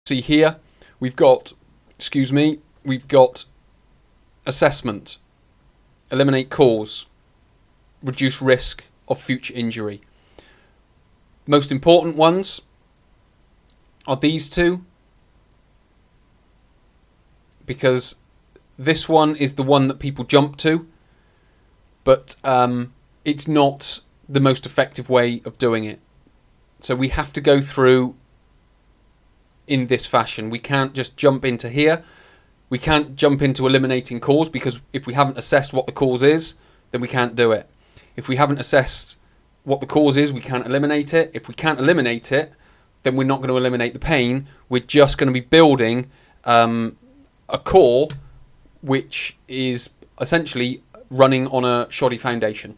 See here, we've got assessment, eliminate cause, reduce risk of future injury. Most important ones are these two, because this one is the one that people jump to, but it's not the most effective way of doing it. So we have to go through in this fashion. We can't just jump into here. We can't jump into eliminating cause, because if we haven't assessed what the cause is, then we can't do it. If we haven't assessed what the cause is, we can't eliminate it. If we can't eliminate it, then we're not going to eliminate the pain. We're just going to be building a core which is essentially running on a shoddy foundation.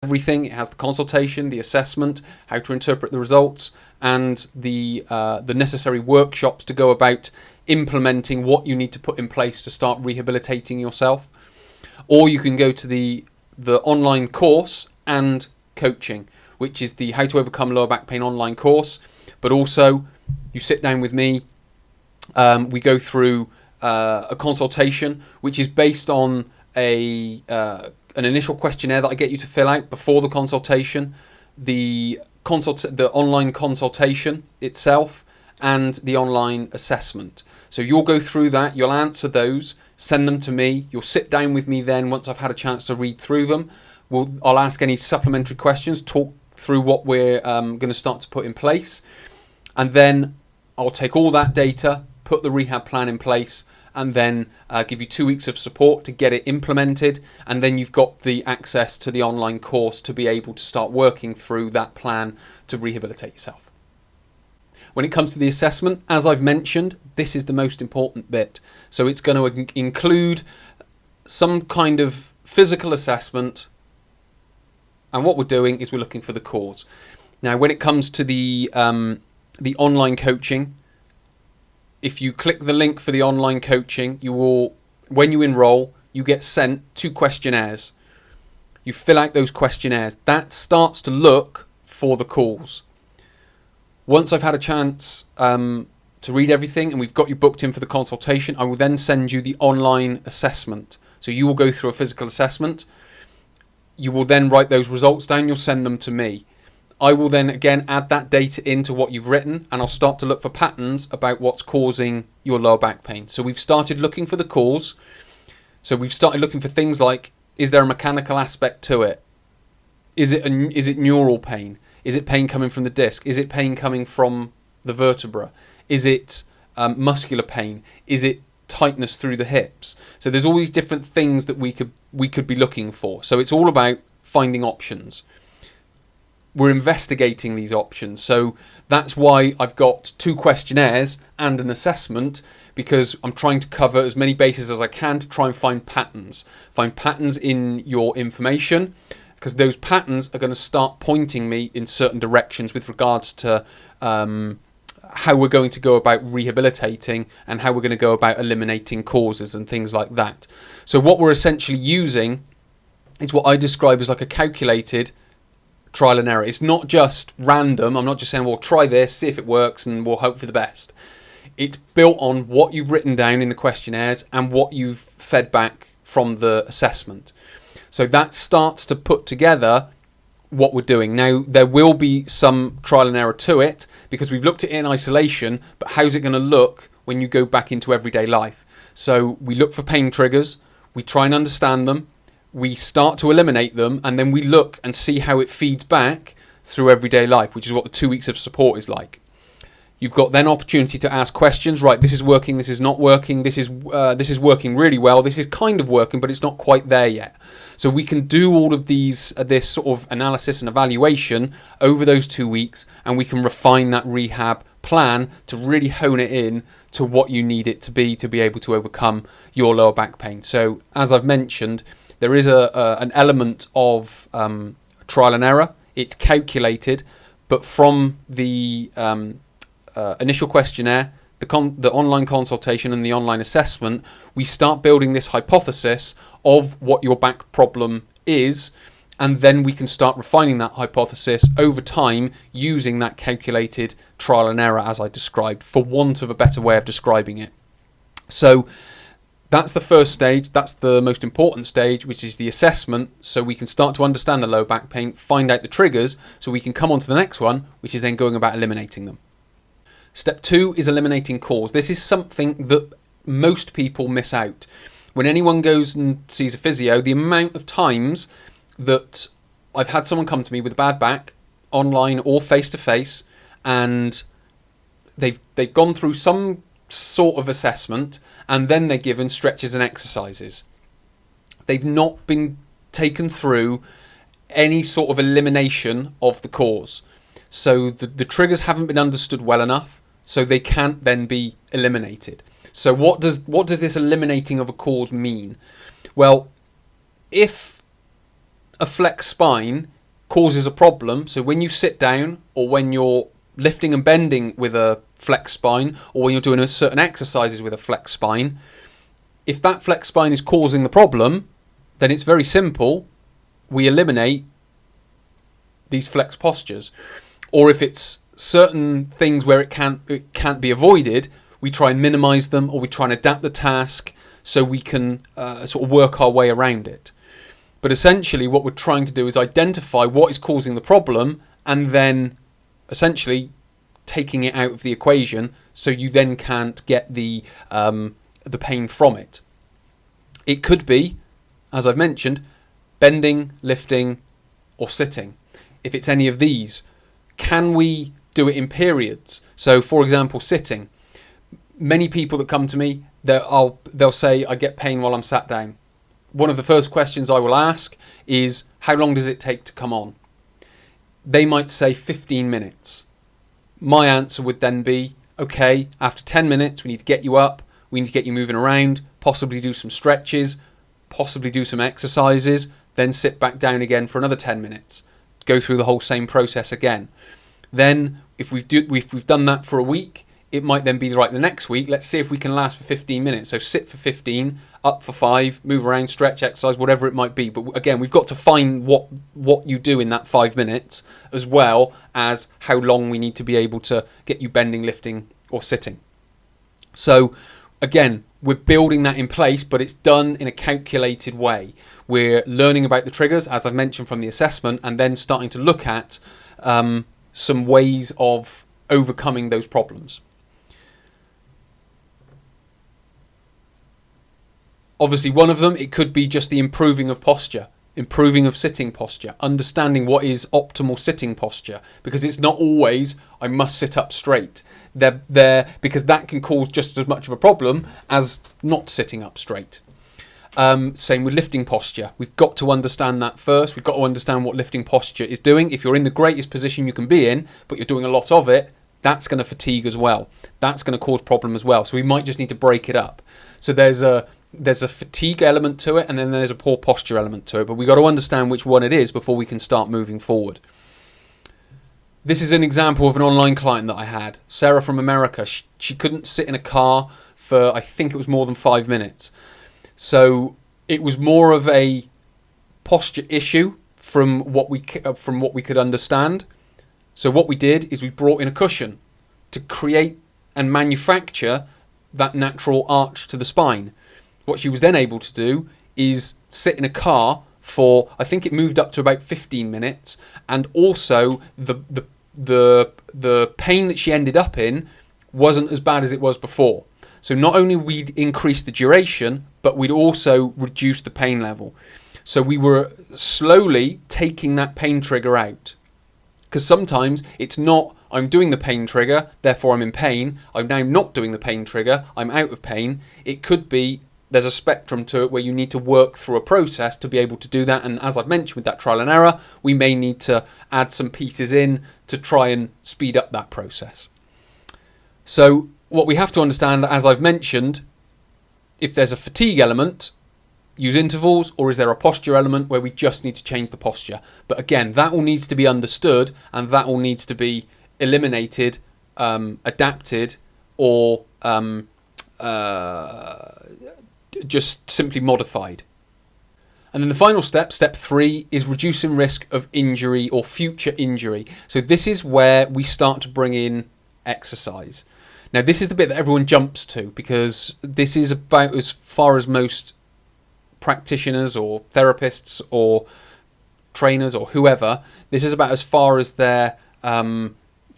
Everything. It has the consultation, the assessment, how to interpret the results, and the necessary workshops to go about implementing what you need to put in place to start rehabilitating yourself. Or you can go to the online course and coaching, which is the How to Overcome Lower Back Pain online course. But also, you sit down with me. We go through a consultation, which is based on an initial questionnaire that I get you to fill out before the consultation, the online consultation itself, and the online assessment. So you'll go through that, you'll answer those, send them to me, you'll sit down with me then once I've had a chance to read through them. I'll ask any supplementary questions, talk through what we're going to start to put in place, and then I'll take all that data, put the rehab plan in place, and then give you 2 weeks of support to get it implemented, and then you've got the access to the online course to be able to start working through that plan to rehabilitate yourself. When it comes to the assessment, as I've mentioned, this is the most important bit. So it's going to include some kind of physical assessment, and what we're doing is we're looking for the cause. Now, when it comes to the online coaching, if you click the link for the online coaching, you will, when you enroll, you get sent 2 questionnaires. You fill out those questionnaires. That starts to look for the cause. Once I've had a chance to read everything and we've got you booked in for the consultation, I will then send you the online assessment. So you will go through a physical assessment. You will then write those results down. You'll send them to me. I will then again add that data into what you've written, and I'll start to look for patterns about what's causing your lower back pain. So we've started looking for the cause. So we've started looking for things like, is there a mechanical aspect to it? Is it neural pain? Is it pain coming from the disc? Is it pain coming from the vertebra? Is it muscular pain? Is it tightness through the hips? So there's all these different things that we could be looking for. So it's all about finding options. We're investigating these options. So that's why I've got 2 questionnaires and an assessment, because I'm trying to cover as many bases as I can to try and find patterns. Find patterns in your information, because those patterns are going to start pointing me in certain directions with regards to how we're going to go about rehabilitating and how we're going to go about eliminating causes and things like that. So what we're essentially using is what I describe as like a calculated trial and error. It's not just random. I'm not just saying, well, try this, see if it works, and we'll hope for the best. It's built on what you've written down in the questionnaires and what you've fed back from the assessment. So that starts to put together what we're doing. Now, there will be some trial and error to it, because we've looked at it in isolation, but how's it going to look when you go back into everyday life? So we look for pain triggers, we try and understand them, we start to eliminate them, and then we look and see how it feeds back through everyday life, which is what the 2 weeks of support is like. You've got then opportunity to ask questions. Right, this is working, this is not working, this is working really well, this is kind of working, but it's not quite there yet. So we can do all of this sort of analysis and evaluation over those 2 weeks, and we can refine that rehab plan to really hone it in to what you need it to be able to overcome your lower back pain. So as I've mentioned, there is an element of trial and error. It's calculated, but from the initial questionnaire the online consultation and the online assessment, we start building this hypothesis of what your back problem is, and then we can start refining that hypothesis over time using that calculated trial and error, as I described, for want of a better way of describing it. So that's the first stage. That's the most important stage, which is the assessment, so we can start to understand the low back pain, find out the triggers, so we can come on to the next one, which is then going about eliminating them. Step 2 is eliminating cause. This is something that most people miss out. When anyone goes and sees a physio, the amount of times that I've had someone come to me with a bad back, online or face-to-face, and they've gone through some sort of assessment, and then they're given stretches and exercises. They've not been taken through any sort of elimination of the cause. So the triggers haven't been understood well enough, so they can't then be eliminated. So what does this eliminating of a cause mean? Well, if a flexed spine causes a problem, so when you sit down or when you're lifting and bending with a flexed spine, or when you're doing certain exercises with a flexed spine, if that flexed spine is causing the problem, then it's very simple. We eliminate these flexed postures. Or if it's certain things where it can't be avoided, we try and minimize them, or we try and adapt the task so we can sort of work our way around it. But essentially what we're trying to do is identify what is causing the problem, and then essentially taking it out of the equation so you then can't get the pain from it. It could be, as I've mentioned, bending, lifting, or sitting. If it's any of these, can we do it in periods? So for example, sitting. Many people that come to me, they'll say, I get pain while I'm sat down. One of the first questions I will ask is, how long does it take to come on? They might say 15 minutes. My answer would then be, okay, after 10 minutes, we need to get you up, we need to get you moving around, possibly do some stretches, possibly do some exercises, then sit back down again for another 10 minutes. Go through the whole same process again. Then, if we've done that for a week, it might then be right the next week. Let's see if we can last for 15 minutes. So sit for 15, up for 5, move around, stretch, exercise, whatever it might be. But again, we've got to find what you do in that 5 minutes, as well as how long we need to be able to get you bending, lifting, or sitting. So again, we're building that in place, but it's done in a calculated way. We're learning about the triggers, as I've mentioned, from the assessment, and then starting to look at some ways of overcoming those problems. Obviously, one of them, it could be just the improving of posture, improving of sitting posture, understanding what is optimal sitting posture, because it's not always, I must sit up straight. They're there because that can cause just as much of a problem as not sitting up straight. Same with lifting posture. We've got to understand that first. We've got to understand what lifting posture is doing. If you're in the greatest position you can be in, but you're doing a lot of it, that's going to fatigue as well. That's going to cause problem as well. So we might just need to break it up. So there's a fatigue element to it, and then there's a poor posture element to it. But we've got to understand which one it is before we can start moving forward. This is an example of an online client that I had. Sarah from America. She couldn't sit in a car for, I think it was more than 5 minutes. So it was more of a posture issue from what we could understand. So what we did is we brought in a cushion to create and manufacture that natural arch to the spine. What she was then able to do is sit in a car for, I think it moved up to about 15 minutes, and also the pain that she ended up in wasn't as bad as it was before. So not only we'd increased the duration, but we'd also reduced the pain level. So we were slowly taking that pain trigger out. Because sometimes it's not, I'm doing the pain trigger, therefore I'm in pain. I'm now not doing the pain trigger, I'm out of pain. It could be, there's a spectrum to it where you need to work through a process to be able to do that. And as I've mentioned with that trial and error, we may need to add some pieces in to try and speed up that process. So what we have to understand, as I've mentioned, if there's a fatigue element, use intervals, or is there a posture element where we just need to change the posture? But again, that all needs to be understood, and that all needs to be eliminated, adapted or just simply modified. And then the final step, step 3, is reducing risk of injury or future injury. So this is where we start to bring in exercise. Now this is the bit that everyone jumps to, because this is about as far as most practitioners or therapists or trainers or whoever, this is about as far as their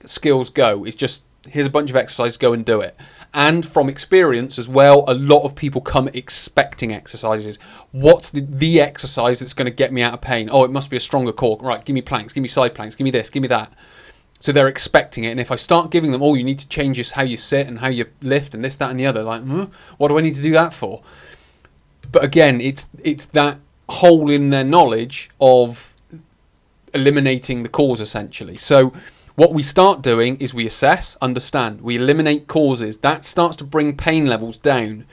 skills go. It's just, here's a bunch of exercises, go and do it. And from experience as well, a lot of people come expecting exercises. What's the exercise that's going to get me out of pain? Oh, it must be a stronger core. Right, give me planks, give me side planks, give me this, give me that. So they're expecting it. And if I start giving them, oh, you need to change how you sit and how you lift and this, that and the other, like, what do I need to do that for? But again, it's that hole in their knowledge of eliminating the cause, essentially. So what we start doing is we assess, understand, we eliminate causes. That starts to bring pain levels down,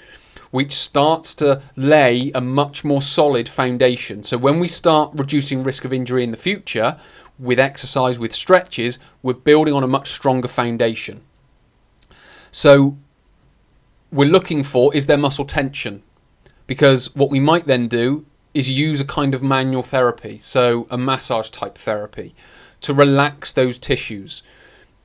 which starts to lay a much more solid foundation. So when we start reducing risk of injury in the future with exercise, with stretches, we're building on a much stronger foundation. So we're looking for, is there muscle tension? Because what we might then do is use a kind of manual therapy, so a massage type therapy, to relax those tissues.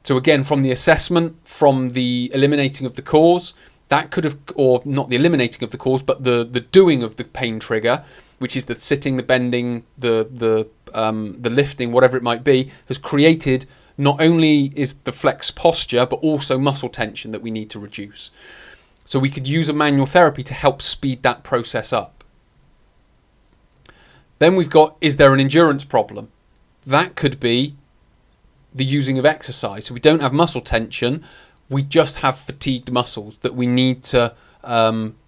So again, from the assessment, from the eliminating of the cause, that could have, or not the eliminating of the cause, but the doing of the pain trigger, which is the sitting, the bending, the lifting, whatever it might be, has created not only is the flex posture, but also muscle tension that we need to reduce. So we could use a manual therapy to help speed that process up. Then we've got, is there an endurance problem? That could be the using of exercise. So we don't have muscle tension, we just have fatigued muscles that we need to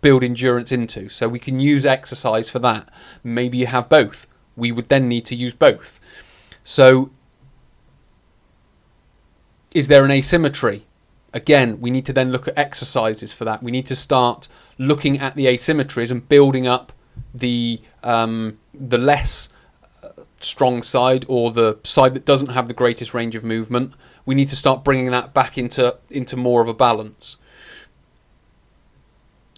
build endurance into. So we can use exercise for that. Maybe you have both. We would then need to use both. So is there an asymmetry? Again, we need to then look at exercises for that. We need to start looking at the asymmetries and building up the less strong side, or the side that doesn't have the greatest range of movement. We need to start bringing that back into more of a balance.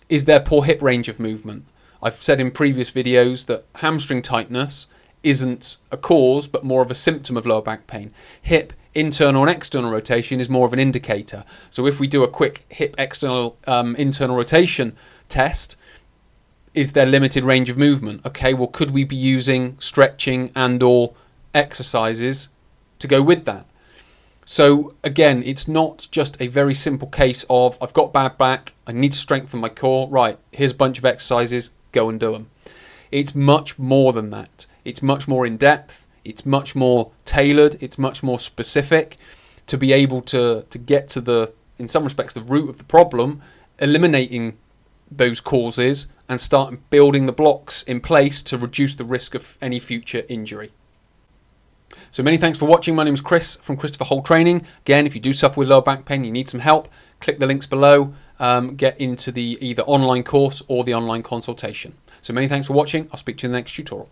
Is there poor hip range of movement? I've said in previous videos that hamstring tightness isn't a cause, but more of a symptom of lower back pain. Hip internal and external rotation is more of an indicator. So if we do a quick hip external internal rotation test, is there limited range of movement? Okay, well, could we be using stretching and or exercises to go with that? So again, it's not just a very simple case of, I've got bad back, I need to strengthen my core, right, here's a bunch of exercises, go and do them. It's much more than that. It's much more in depth, it's much more tailored, it's much more specific to be able to get to the, in some respects, the root of the problem, eliminating those causes and start building the blocks in place to reduce the risk of any future injury. So many thanks for watching. My name is Chris from Christopher Holt Training. Again, if you do suffer with lower back pain, you need some help, click the links below, get into the either online course or the online consultation. So many thanks for watching. I'll speak to you in the next tutorial.